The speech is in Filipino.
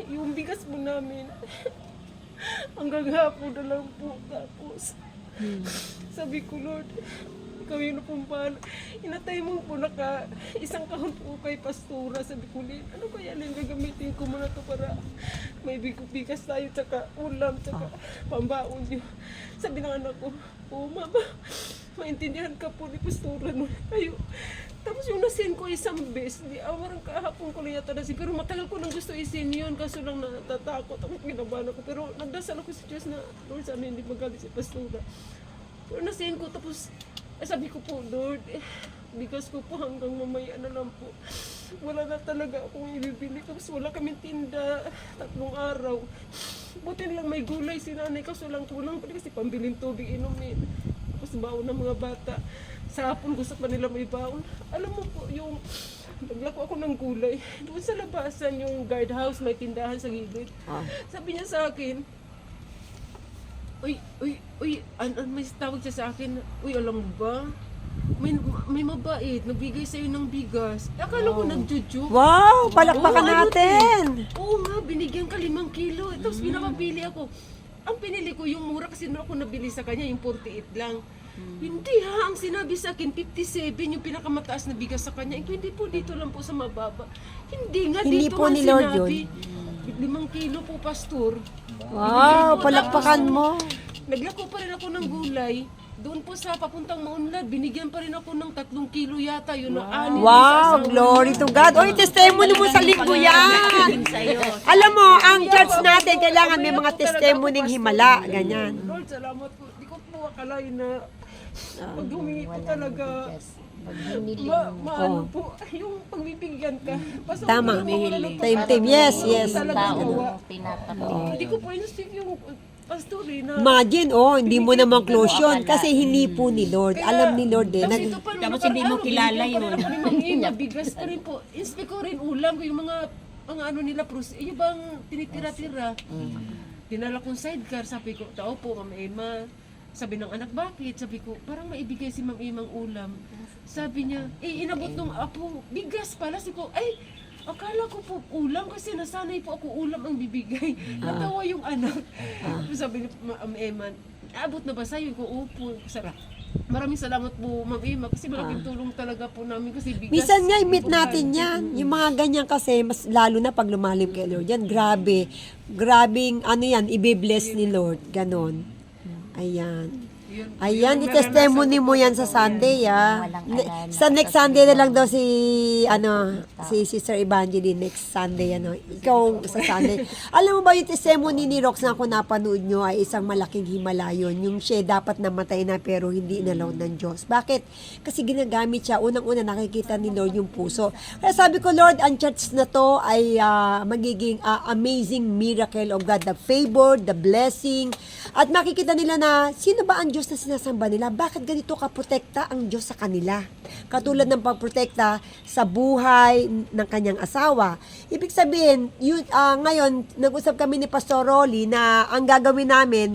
yung bigas mo namin. Hanggang hapon na lang po. Tapos, sabi ko, Lord, ikaw yun na pong bahala. Inatay mo po isang kahon po kay Pastora. Sabi ko, Lin, ano kaya Lin, gagamitin ko muna to para may bigas tayo, tsaka ulam, tsaka pambaon nyo. Sabi ng anak ko, oh mama, maintindihan ka po ni Pastora no. Ayo. Tapos yung nasin ko isang bes, di awarang kahapon ko lang yata nasin. Pero matagal ko nang gusto isin yun, kaso lang natatakot ako, kinabahan ako. Pero nagdasal ako sa Diyos na, Lord, sana hindi magalit si Pastora. Pero nasin ko, tapos sabi ko po, Lord, bigas ko po hanggang mamaya na lang po. Wala na talaga akong ibibili. Tapos wala kaming tinda, 3 araw. Buti lang may gulay si nanay, kaso lang kulang pa kasi pambiling tubig inumin. Tapos baon ng mga bata. Sa hapon gusto pa nila may baon. Alam mo po, yung naglako ako ng gulay. Doon sa labasan, yung guardhouse, may tindahan sa gilid. Sabi niya sa akin, uy, may tawag siya sa akin, uy, alam mo ba? May mabait, nagbigay sa'yo ng bigas. Akala ko nagjujuk. Wow, palakpakan natin. Oo nga, binigyan ka 5 kilo. Tapos pinapabili ako. Ang pinili ko, yung mura kasi na ako nabili sa kanya, yung 48 lang. Hindi ha, ang sinabi sa akin, 57 yung pinakamataas na bigas sa kanya. Hindi po dito lang po sa mababa. Hindi nga, Hindi dito po nga ni Lord sinabi. 5 kilo po, Pastor. Wow, palakpakan mo. Naglako pa rin ako ng gulay. Doon po sa papuntang Maunlad, binigyan pa rin ako ng 3 kilo yata. Yun, Wow, glory to God. Oy, testimony mo sa linggo yan. Alam mo, ang church natin, kailangan may mga testimony himala. Ganyan. Lord, salamat po. Di ko po akalain na pag humingi po talaga, maano po, yung pagbibigyan ka. Basta Tama. kung wala ng Time. Yes. talaga awa. Tinatabi. Hindi ko po inisip yung pastor na Imagine, hindi mo naman close yun kasi hindi po ni Lord. Alam ni Lord eh. Tapos ito pa, Tapos hindi mo kilala yun. Bigas pa rin po. Inspect ko rin ulam ko yung mga ano nila, yung bang tinitira-tira. Dinala kong sidecar, sabi ko, tao po, Ma'am Emma. Sabi ng anak, bakit? Sabi ko, parang maibigay si Ma'am Emang ulam. Sabi niya, inabot nung apo, bigas pala. Sabi ko, akala ko po ulam kasi nasanay po ako ulam ang bibigay. Natawa yung anak. Sabi ni Ma'am Emma, abot na ba sa'yo? Ko, opo, sarap. Maraming salamat po, Ma'am Emma, kasi malaking tulong talaga po namin kasi bigas. Minsan nga, i-meet natin yan. Yung mga ganyan kasi, mas lalo na pag lumalim kay Lord. Yan, grabe. Grabing, yan, i-bless ni Lord. Ganon. Ayan. Ayan, i-testimony mo yan sa Sunday, Sa next Sunday na lang daw si Sister Evangeline, next Sunday, ikaw sa Sunday. Alam mo ba yung testimony ni Rox na kung napanood nyo ay isang malaking himala yun. Yung siya dapat namatay na pero hindi inalaw ng Diyos. Bakit? Kasi ginagamit siya. Unang-una nakikita ni Lord yung puso. Kaya sabi ko, Lord, ang church na to ay magiging amazing miracle of God. The favor, the blessing. At makikita nila na sino ba ang Diyos na sinasamba nila? Bakit ganito kaprotekta ang Diyos sa kanila? Katulad ng pagprotekta sa buhay ng kanyang asawa. Ibig sabihin, ngayon, nag-usap kami ni Pastor Rolly na ang gagawin namin,